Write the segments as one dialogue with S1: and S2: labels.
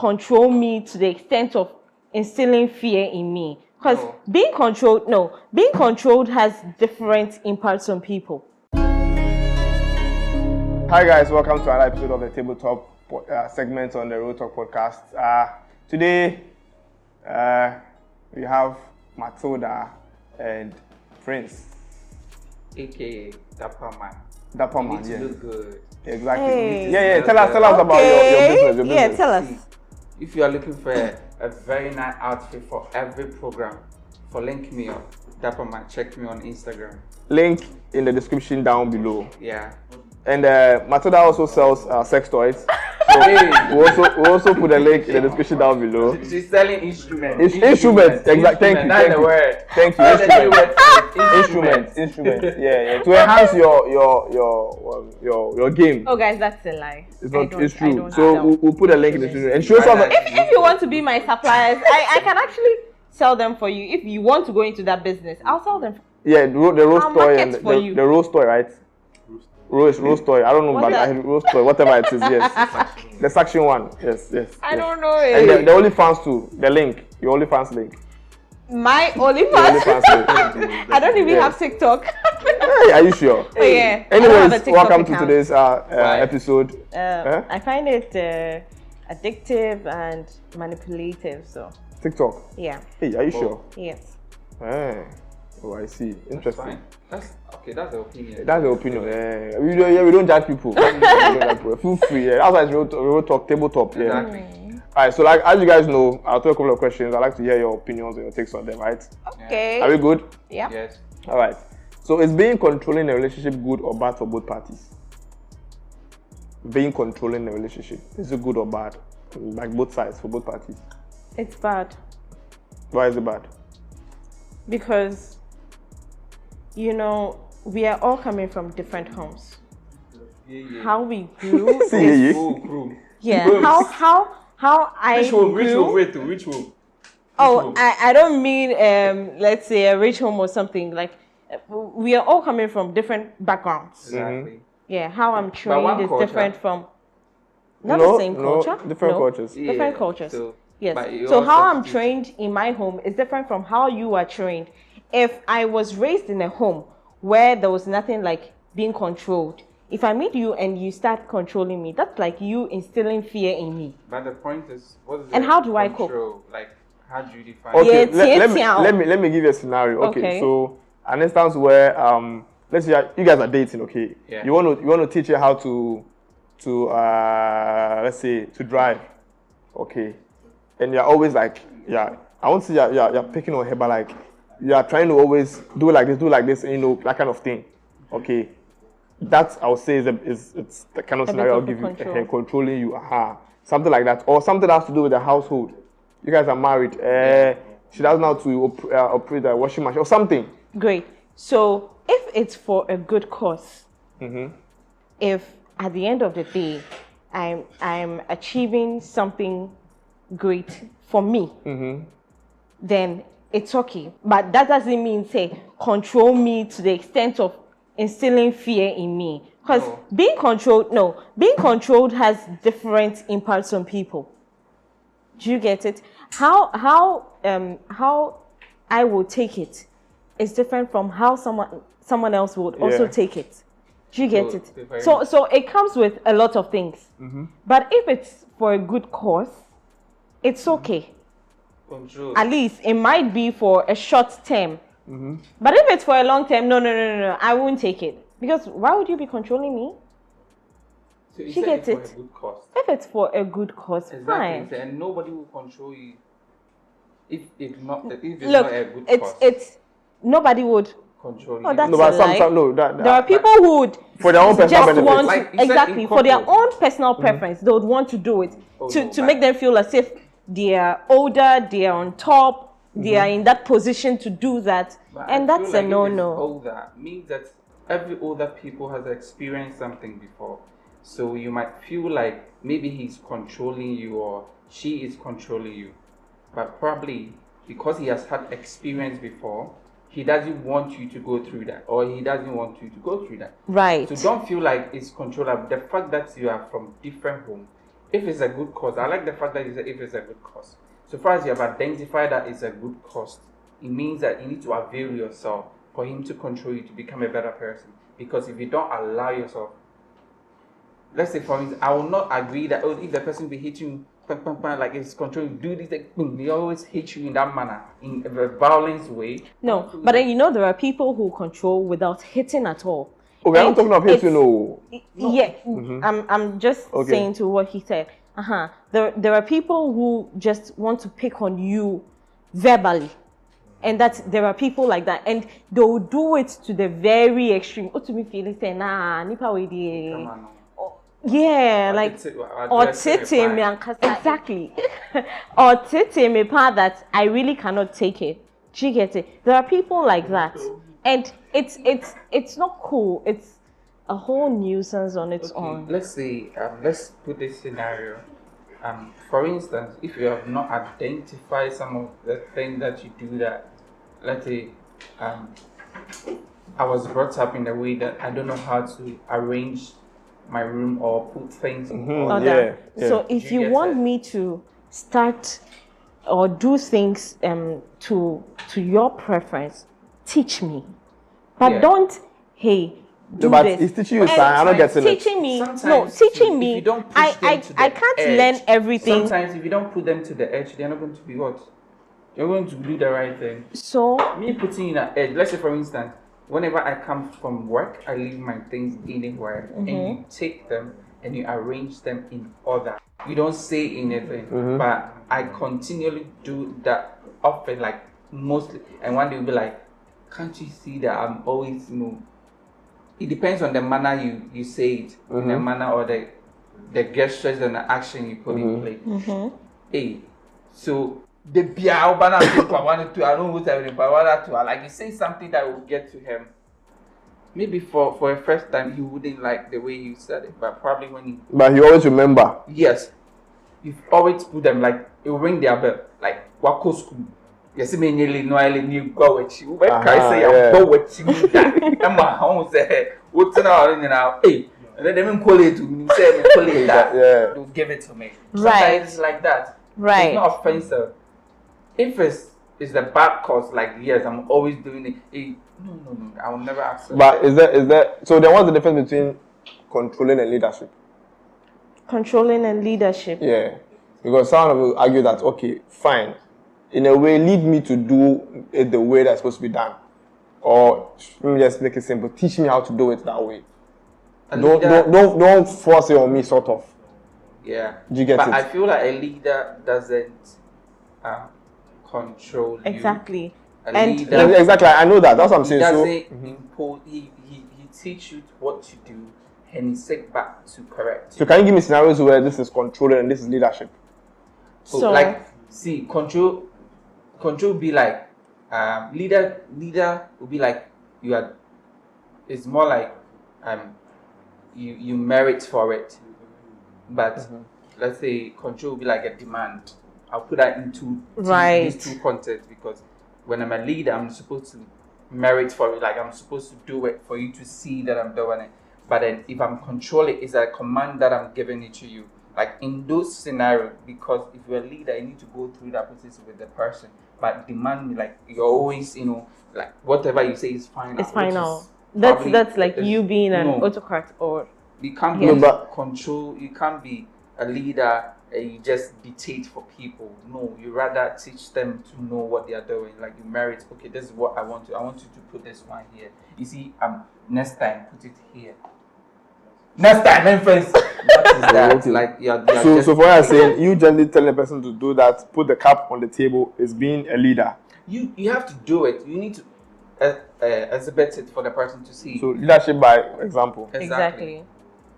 S1: control me to the extent of instilling fear in me. Because being controlled has different impacts on people.
S2: Hi guys, welcome to another episode of the Tabletop segment on the Road Talk podcast. Today we have Matilda and Prince,
S3: aka Dapper Man.
S2: Dapper Man,
S3: You look good.
S2: Exactly.
S1: Hey.
S2: Yeah. Tell us about your business.
S1: Yeah, tell us.
S3: If you are looking for a very nice outfit for every program, link me up. Dapper Man, check me on Instagram.
S2: Link in the description down below.
S3: Yeah.
S2: And Matilda also sells sex toys. So we also put a link in the description down below.
S3: She's selling instruments.
S2: Instruments, exactly.
S3: That's the word.
S2: Thank you. Instruments. Yeah. To enhance your game.
S1: Oh, guys, that's a lie.
S2: It's true. So we'll put a link in the description. And she also has
S1: if you want to be my suppliers, I can actually sell them for you. If you want to go into that business, I'll sell them.
S2: Yeah, the roast toy and the roast toy, right? Roast toy. I don't know about roast toy, whatever it is. Yes, the section one. Yes.
S1: I don't know it.
S2: And the OnlyFans too. The link, your OnlyFans link.
S1: My OnlyFans.
S2: Link.
S1: I don't even have TikTok.
S2: Hey, are you sure?
S1: Oh, yeah.
S2: Anyways, welcome to today's episode.
S1: I find it addictive and manipulative. So
S2: TikTok.
S1: Yeah.
S2: Hey, are you sure?
S1: Yes.
S2: Oh, I see. Interesting.
S3: That's the opinion.
S2: That's the opinion. We don't judge people. Feel free. That's why it's real talk, tabletop. Yeah.
S3: Exactly.
S2: Alright, so like as you guys know, I'll throw a couple of questions. I'd like to hear your opinions and your takes on them, right?
S1: Okay.
S2: Are we good?
S1: Yeah.
S3: Yes.
S2: Alright. So is being controlling a relationship good or bad for both parties? Being controlling a relationship, is it good or bad? Like both sides, for both parties.
S1: It's bad.
S2: Why is it bad?
S1: Because we are all coming from different homes.
S3: Yeah.
S1: How we grew.
S3: Crew.
S1: Yeah. How I grew.
S3: Which home?
S1: Oh, I don't mean let's say a rich home or something. Like we are all coming from different backgrounds.
S3: Exactly.
S1: Yeah. How I'm trained is
S3: culture.
S1: different from the same culture.
S2: Different cultures.
S3: Yeah.
S1: Different cultures. Yes.
S3: But
S1: So how I'm trained in my home is different from how you are trained. If I was raised in a home where there was nothing like being controlled, if I meet you and you start controlling me, that's like you instilling fear in me.
S3: But the point is, what is
S1: And how do I cope?
S3: Like, how do you define?
S2: Okay,
S1: Yeah,
S2: let me give you a scenario.
S1: Okay.
S2: So an instance where let's say you guys are dating. Okay,
S3: Yeah.
S2: you want to teach her how to let's say to drive. Okay, and you're always like, I won't say you're picking on her, but like you are trying to always do like this, and that kind of thing. Okay, that I would say is it's the kind of scenario I'll give you, controlling you, something like that, or something that has to do with the household. You guys are married. She doesn't know how to operate the washing machine or something.
S1: Great. So if it's for a good cause, if at the end of the day I'm achieving something great for me, then it's okay. But that doesn't mean say control me to the extent of instilling fear in me. Because being controlled has different impacts on people. Do you get it? How I will take it is different from how someone else would also take it. Do you get it? So it comes with a lot of things. But if it's for a good cause, it's okay.
S3: Control.
S1: At least it might be for a short term. But if it's for a long term, no, I won't take it. Because why would you be controlling me?
S3: So
S1: She gets it.
S3: For a good cause.
S1: If it's for a good cause, fine.
S3: Exactly. And nobody will control you if it's not a good cause.
S1: It's nobody would
S3: Control
S1: Oh,
S3: you.
S1: that's
S2: No, but
S1: a lie.
S2: there
S1: are people who would
S2: for their own personal
S1: just
S2: benefit.
S1: want
S3: Like
S1: to,
S3: you said,
S1: exactly
S3: in
S1: for their
S3: couple.
S1: own personal preference. They would want to do it to make them feel as if they are older, they are on top, they are in that position to do that,
S3: But
S1: and
S3: I
S1: that's
S3: feel
S1: a
S3: like
S1: no-no.
S3: Older means that every older people has experienced something before, so you might feel like maybe he's controlling you or she is controlling you, but probably because he has had experience before, he doesn't want you to go through that, or he doesn't want you to go through that.
S1: Right.
S3: So don't feel like it's controllable. The fact that you are from different home if it's a good cause, I like the fact that you said if it's a good cause. So far as you have identified that it's a good cause, it means that you need to avail yourself for him to control you to become a better person. Because if you don't allow yourself, let's say for instance, I will not agree that if the person be hitting you, like it's controlling, do this, they always hit you in that manner, in a violence way.
S1: No, but then there are people who control without hitting at all.
S2: Oh, we're not talking about hitting, no.
S1: Yeah, I'm just saying to what he said. There are people who just want to pick on you verbally. And there are people like that, and they will do it to the very extreme. To me, feeling say, nah, nipa we di. Yeah, like or tete me exactly, or tete me part that I really cannot take it. Do you get it? There are people like that, and it's not cool. It's a whole nuisance on its own.
S3: Let's say let's put this scenario. For instance, if you have not identified some of the things that you do that, let's say, I was brought up in a way that I don't know how to arrange my room or put things in order.
S2: Yeah.
S1: So if you want me to start or do things to your preference, teach me. But don't, hey, do
S2: but
S1: this.
S2: He's teaching you, I'm not getting
S1: teaching me. Teaching me.
S3: If you don't push them to the
S1: I can't
S3: edge,
S1: learn everything.
S3: Sometimes if you don't put them to the edge, they're not going to be what? You're going to do the right thing.
S1: So
S3: me putting in an edge, let's say for instance, whenever I come from work, I leave my things anywhere, and you take them and you arrange them in order. You don't say anything, but I continually do that often, like mostly. And one day you'll be like, can't you see that I'm always, it depends on the manner you say it, in the manner or the gestures and the action you put in place. Hey, so the I don't know what I like. You say something that will get to him. Maybe for a first time he wouldn't like the way you said it, but probably when
S2: But he always remember.
S3: Yes, you always put them like it will ring their bell. Like wako school. Yes, me nearly no I need go with you. When I say I go with you, Emma home say what's now? Hey, and then they call it to me. Say me call it that.
S2: Yeah.
S3: Don't give it to me.
S1: Right.
S3: Sometimes it's like that.
S1: Right.
S3: It's not offensive. If it's the bad cause, like yes, I'm always doing it. No, I will never accept.
S2: But is there? So then, what's the difference between controlling and leadership?
S1: Controlling and leadership.
S2: Yeah, because someone will argue that okay, fine, in a way, lead me to do it the way that's supposed to be done, or let me just make it simple. Teach me how to do it that way. Don't force it on me, sort of.
S3: Yeah.
S2: Do you get it?
S3: But I feel like a leader doesn't control you.
S1: Exactly.
S2: Exactly. I know that. That's what I'm saying.
S3: He doesn't impose. He teach you what to do, and he sit back to correct.
S2: So can you give me scenarios where this is controlling and this is leadership?
S3: So like, see, control be like, leader will be like you are. It's more like you merit for it, but let's say control will be like a demand. I'll put that into these two contexts because when I'm a leader, I'm supposed to merit for it. Like I'm supposed to do it for you to see that I'm doing it. But then if I'm controlling, it's a command that I'm giving it to you. Like in those scenarios, because if you're a leader, you need to go through that process with the person. But demand me, like you're always, like whatever you say is final.
S1: It's final. That's like you being an autocrat or.
S3: You can't be control. You can't be a leader. You just dictate for people. No, you rather teach them to know what they are doing. Like you merit. Okay, this is what I want to. I want you to put this one here. You see, next time put it here. Next time, influence. What is that?
S2: Okay.
S3: Like you're
S2: so for what I'm saying, you generally telling a person to do that, put the cup on the table, is being a leader.
S3: You have to do it. You need to exhibit it for the person to see.
S2: So leadership by example.
S3: Exactly.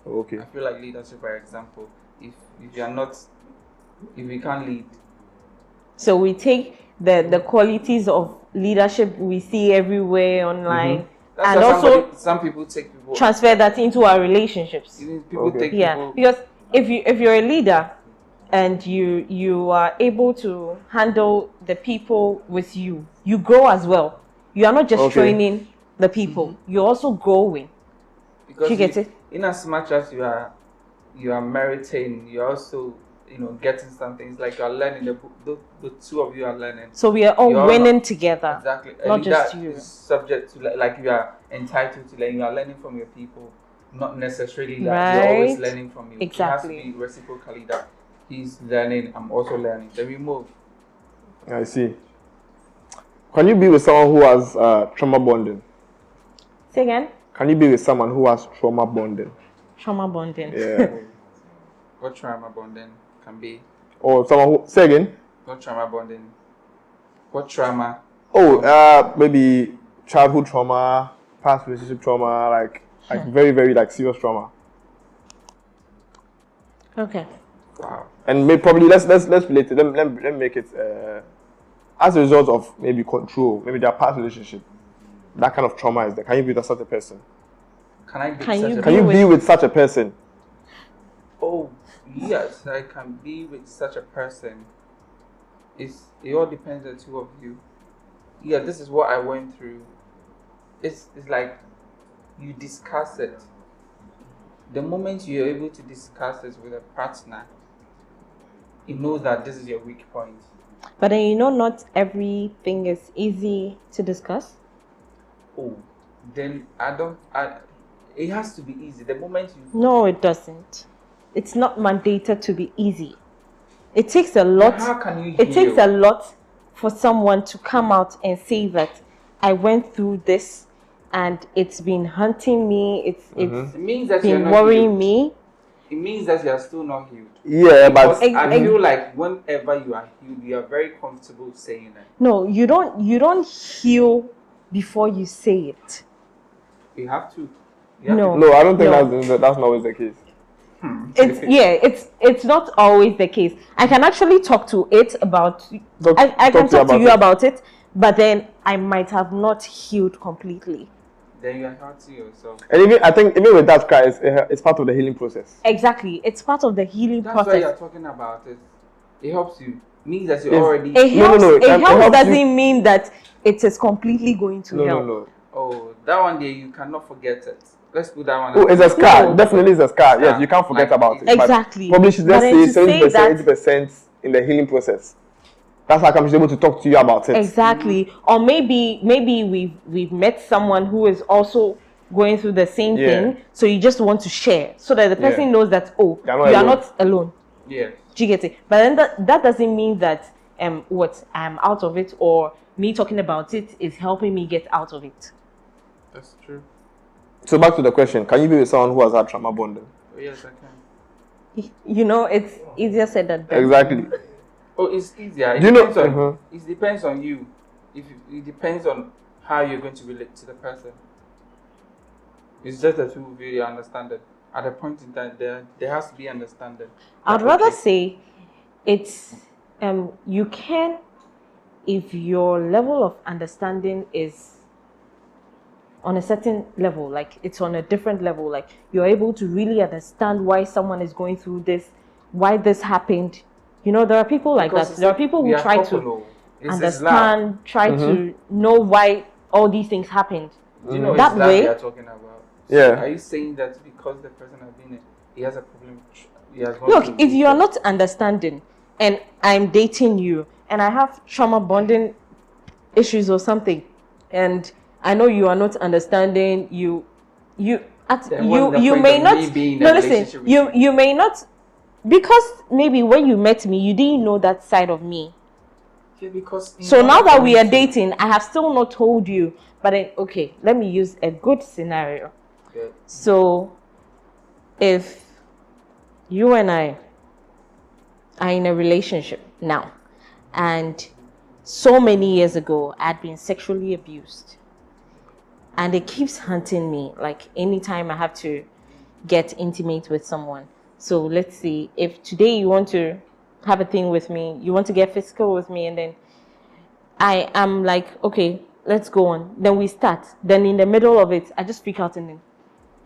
S2: Okay.
S3: I feel like leadership by example. If you are not, if you can't lead.
S1: So we take the qualities of leadership we see everywhere online, and also
S3: some people take people
S1: transfer that into our relationships.
S3: People take people.
S1: Because if you're a leader and you are able to handle the people with you, you grow as well. You are not just training the people; you're also growing.
S3: Because
S1: you get it?
S3: In as much as you are you are meriting, you're also, getting something. It's like you're learning. The two of you are learning.
S1: So we are all
S3: You're
S1: winning
S3: not-
S1: together.
S3: Exactly.
S1: Not just
S3: That
S1: you.
S3: is subject to like you are entitled to learn. You are learning from your people, not necessarily that you're always
S1: Right.
S3: learning from you.
S1: Exactly.
S3: It has to be reciprocally that he's learning, I'm also learning. Then we move.
S2: I see. Can you be with someone who has trauma bonding?
S1: Say again?
S2: Can you be with someone who has trauma bonding?
S1: Trauma bonding.
S2: Yeah.
S3: What trauma bonding can be?
S2: Or someone who, say again?
S3: What trauma bonding? What trauma?
S2: Oh, maybe childhood trauma, past relationship trauma, like very, very like serious trauma.
S1: Okay.
S3: Wow.
S2: And maybe probably let's relate it. Let make it as a result of maybe control, maybe their past relationship. That kind of trauma is there. Can you be with such a person?
S3: Can I be
S1: Can
S3: such
S1: you
S3: a
S2: Can you be with such a person?
S3: Oh, yes, I can be with such a person. It all depends on the two of you. Yeah, this is what I went through. It's like you discuss it. The moment you're able to discuss it with a partner, you know that this is your weak point.
S1: But then not everything is easy to discuss.
S3: Oh, then it has to be easy. The moment you
S1: No, it doesn't. It's not mandated to be easy. It takes a lot.
S3: How can you
S1: It takes
S3: heal?
S1: a lot for someone to come out and say that I went through this and it's been hunting me. It's
S3: It means that you're
S1: been
S3: not
S1: worrying
S3: healed.
S1: me.
S3: It means that you're still not healed.
S2: Yeah,
S3: Because
S2: but
S3: I feel like whenever you are healed, you are very comfortable saying it.
S1: No, you don't heal before you say it.
S3: You have to.
S1: No.
S2: no, I don't think
S1: No.
S2: that's not always the case.
S1: It's not always the case. I can actually talk to it about I can
S2: talk to you
S1: talk to you
S2: about
S1: about it, but then I might have not healed completely.
S3: Then you are hurting yourself.
S2: And I think even with that cry, it's part of the healing process.
S1: Exactly. It's part of the healing
S3: That's why
S1: process.
S3: you're talking about it. It helps you. Means that you're
S2: Yes.
S3: already.
S1: It helps,
S2: no,
S1: it
S2: it
S1: helps
S2: helps
S1: doesn't
S2: you-
S1: mean that it is completely going to help.
S2: No.
S3: Oh, that one day you cannot forget it. Let's put that one.
S2: Oh, it's a scar.
S1: No.
S2: Definitely, it's a scar.
S3: Scar.
S2: Yes, you can't forget
S3: Like,
S2: about it.
S1: Exactly.
S2: But probably should
S1: But
S2: just
S1: then to
S2: say
S1: say
S2: 70%,
S1: that-
S2: 80% in the healing process. That's how come she's able to talk to you about it.
S1: Exactly. Or maybe we've met someone who is also going through the same
S2: Yeah.
S1: thing, so you just want to share so that the person
S2: Yeah.
S1: knows that you
S2: You're not
S1: are
S2: alone.
S1: not alone.
S3: Yeah.
S1: Do you get it? But then that doesn't mean that I'm out of it, or me talking about it is helping me get out of it.
S3: That's true.
S2: So back to the question: can you be with someone who has had trauma bonding?
S3: Oh, yes, I can.
S1: It's easier said than done.
S2: Exactly.
S3: Oh, it's easier. It
S2: You know-
S3: depends on. It depends on you. It depends on how you're going to relate to the person. It's just that you really understand it. At a point in time, there has to be understanding.
S1: I'd
S3: That,
S1: rather
S3: okay,
S1: say it's you can, if your level of understanding is on a certain level, like it's on a different level, like you're able to really understand why someone is going through this, why this happened. There are people like
S3: because
S1: that. There are people
S3: we
S1: who
S3: are
S1: try
S3: couple,
S1: to
S3: oh. It's love.
S1: understand, try to know why all these things happened.
S3: Do you know
S1: That
S3: it's love
S1: way-
S3: we are talking about?
S2: Yeah.
S3: Are you saying that because the person has been he has a problem? He has gone
S1: Look,
S3: through
S1: if
S3: this
S1: you are
S3: thing?
S1: not understanding and I'm dating you and I have trauma bonding issues or something, and I know you are not understanding,
S3: Then what's the point
S1: may
S3: of
S1: not
S3: me being in
S1: no
S3: a
S1: listen,
S3: relationship with
S1: you may not, because maybe when you met me you didn't know that side of me.
S3: Yeah, because in
S1: So
S3: order
S1: now
S3: for
S1: that we
S3: me
S1: are
S3: to-
S1: dating, I have still not told you, but then okay, let me use a good scenario.
S3: Yeah.
S1: So, if you and I are in a relationship now, and so many years ago I'd been sexually abused, and it keeps hunting me, like anytime I have to get intimate with someone. So let's see, if today you want to have a thing with me, you want to get physical with me, and then I am like, okay, let's go on. Then we start. Then in the middle of it, I just freak out and then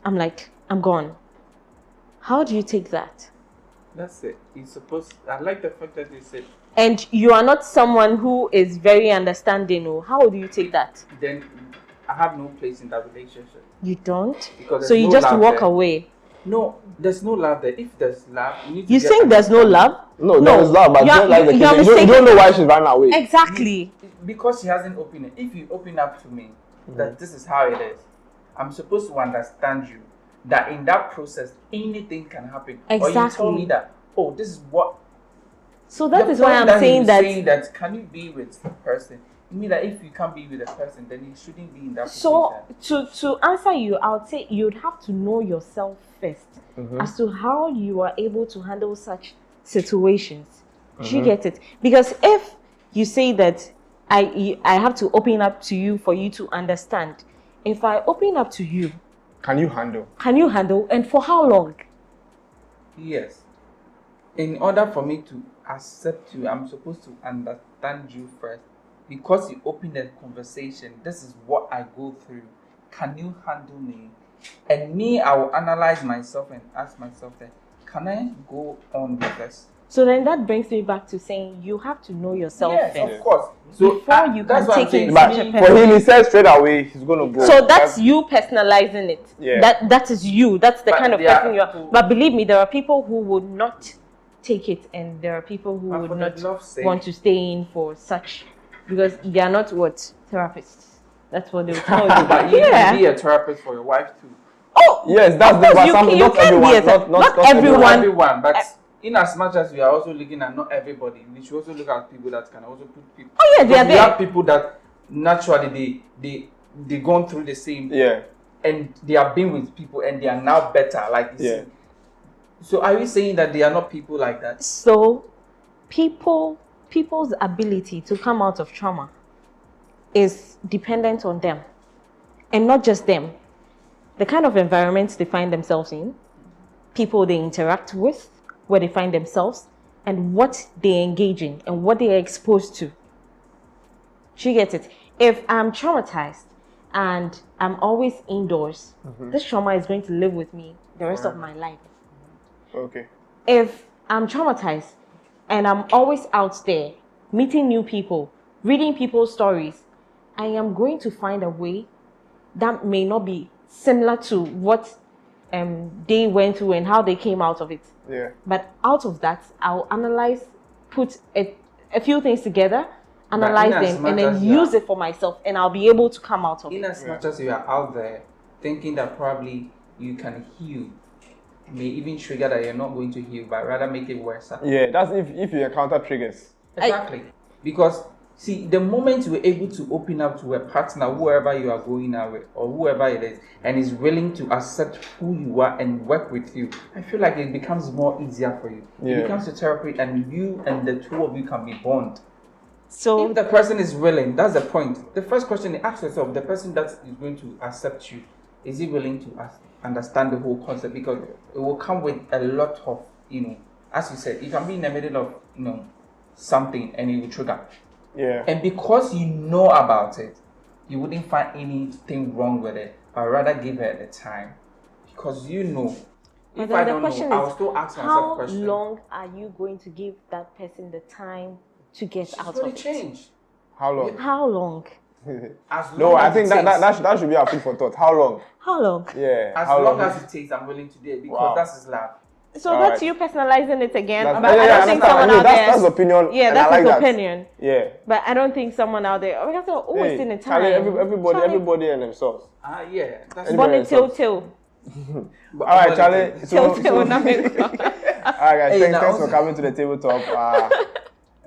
S1: I'm like, I'm gone. How do you take that?
S3: That's it. I like the fact that you said.
S1: And you are not someone who is very understanding. Or how do you take that?
S3: Then I have no place in that relationship.
S1: You don't.
S3: Because
S1: So
S3: there's
S1: you
S3: no
S1: just
S3: love
S1: walk
S3: there.
S1: away.
S3: No, there's no love there. If there's love, you need to
S1: You
S3: get
S1: think there's no
S3: understanding.
S1: love?
S2: No, there is love, but just like the
S1: you're
S2: case, you don't know why she's running away.
S1: Exactly.
S3: Because she hasn't opened it. If you open up to me that this is how it is, I'm supposed to understand you. That in that process, anything can happen. Or you tell me that, oh, this is what.
S1: So that
S3: The
S1: is why
S3: point
S1: I'm saying
S3: saying that can you be with the person? You mean that if you can't be with a person, then you shouldn't be in that
S1: So
S3: position.
S1: to answer you, I would say you'd have to know yourself first as to how you are able to handle such situations. Do you get it? Because if you say that I have to open up to you for you to understand, if I open up to you,
S2: Can you handle?
S1: and for how long?
S3: Yes. In order for me to accept you, I'm supposed to understand you first. Because you opened a conversation, this is what I go through. Can you handle me? And me, I will analyze myself and ask myself that, can I go on with this?
S1: So then that brings me back to saying you have to know yourself
S3: Yes,
S1: first.
S3: of course. So
S1: Before you
S3: that's
S1: can
S3: what I'm
S1: take
S3: saying.
S1: it
S2: But
S1: such a
S2: for
S1: person.
S2: him, he said straight away he's gonna go.
S1: So that's you personalizing it.
S2: Yeah.
S1: That is you. That's the
S3: But
S1: kind of
S3: there are
S1: person you are.
S3: people-
S1: But believe me, there are people who would not take it, and there are people who
S3: But
S1: would
S3: for the
S1: not
S3: love's sake.
S1: want to stay in for such, because they are not what therapists. That's what they'll tell you.
S3: But you can be a therapist for your wife too.
S1: Oh
S2: Yes, that's
S1: of
S2: the
S1: course,
S2: but
S1: you
S2: some
S1: can-
S2: not
S1: you can be
S2: everyone.
S1: a ther- not everyone.
S3: Not everyone, but in as much as we are also looking at not everybody, we should also look at people that can also put people.
S1: Oh, yeah, they
S3: Because
S1: are
S3: we
S1: there.
S3: have people that naturally they gone through the same
S2: Yeah.
S3: and they have been with people and they are now better. Like you
S2: Yeah.
S3: see. So are you saying that they are not people like that?
S1: So people's ability to come out of trauma is dependent on them, and not just them. The kind of environments they find themselves in, people they interact with, where they find themselves, and what they engage in and what they are exposed to. Do you get it? If I'm traumatized and I'm always indoors, this trauma is going to live with me the rest of my life.
S2: Okay.
S1: If I'm traumatized and I'm always out there meeting new people, reading people's stories, I am going to find a way that may not be similar to what they went through and how they came out of it.
S2: Yeah.
S1: But out of that, I'll analyze, put a few things together, analyze
S3: in as
S1: them,
S3: much
S1: and then
S3: as you
S1: use
S3: are-
S1: it for myself, and I'll be able to come out of
S3: In
S1: it.
S3: as much as you are out there thinking that probably you can heal, may even trigger that you're not going to heal, but rather make it worse.
S2: Yeah, that's if you encounter triggers.
S3: Exactly. Because see, the moment you're able to open up to a partner, whoever you are going out with, or whoever it is, and is willing to accept who you are and work with you, I feel like it becomes more easier for you.
S2: Yeah.
S3: It becomes a therapy, and you and the two of you can be bond.
S1: So
S3: If the person is willing, that's the point. The first question you ask yourself, the person that is going to accept you, is he willing to understand the whole concept? Because it will come with a lot of, as you said, you can be in the middle of, something and it will trigger.
S2: Yeah.
S3: And because you know about it, you wouldn't find anything wrong with it, but rather give her the time. Because you know.
S1: But
S3: If
S1: then
S3: I
S1: the
S3: don't
S1: question
S3: know,
S1: is,
S3: I'll still ask myself
S1: how
S3: a question.
S1: long are you going to give that person the time to get
S3: She's
S1: out
S3: going
S1: of
S3: to
S1: it?
S3: change.
S2: How long?
S1: How long?
S3: As long
S2: No, I
S3: as
S2: think
S3: it
S2: that
S3: takes.
S2: that should be our food for thought. How long?
S1: How long?
S2: Yeah.
S3: As
S2: how
S3: long as it takes, I'm willing to do it because
S2: Wow.
S3: that's his love.
S1: So
S2: All
S1: that's
S2: right.
S1: you personalizing it again.
S2: That's,
S1: But I don't think someone out there.
S2: that's opinion.
S1: Yeah,
S2: and
S1: that's
S2: I like
S1: his
S2: that.
S1: opinion.
S2: Yeah.
S1: But I don't think someone out there. Because they're always in the time.
S2: Charlie, everybody and themselves.
S3: Yeah. That's
S2: Anybody
S1: Bonnet
S2: else?
S1: till.
S2: All right, Charlie.
S1: Till.
S2: All right, guys.
S3: Hey,
S2: Thanks
S3: now
S2: for coming to the tabletop.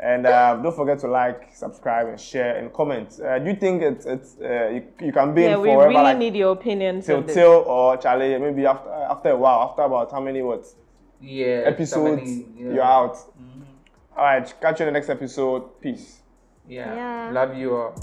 S2: And don't forget to like, subscribe, and share, and comment. Do you think you can be
S1: Yeah,
S2: in
S1: we
S2: forever
S1: really
S2: like
S1: need your opinions
S2: till
S1: on this.
S2: or Charlie? Maybe after a while, after about how many episodes, you're out.
S3: Mm-hmm.
S2: All right, catch you in the next episode. Peace.
S3: Yeah.
S1: Yeah.
S3: Love you all.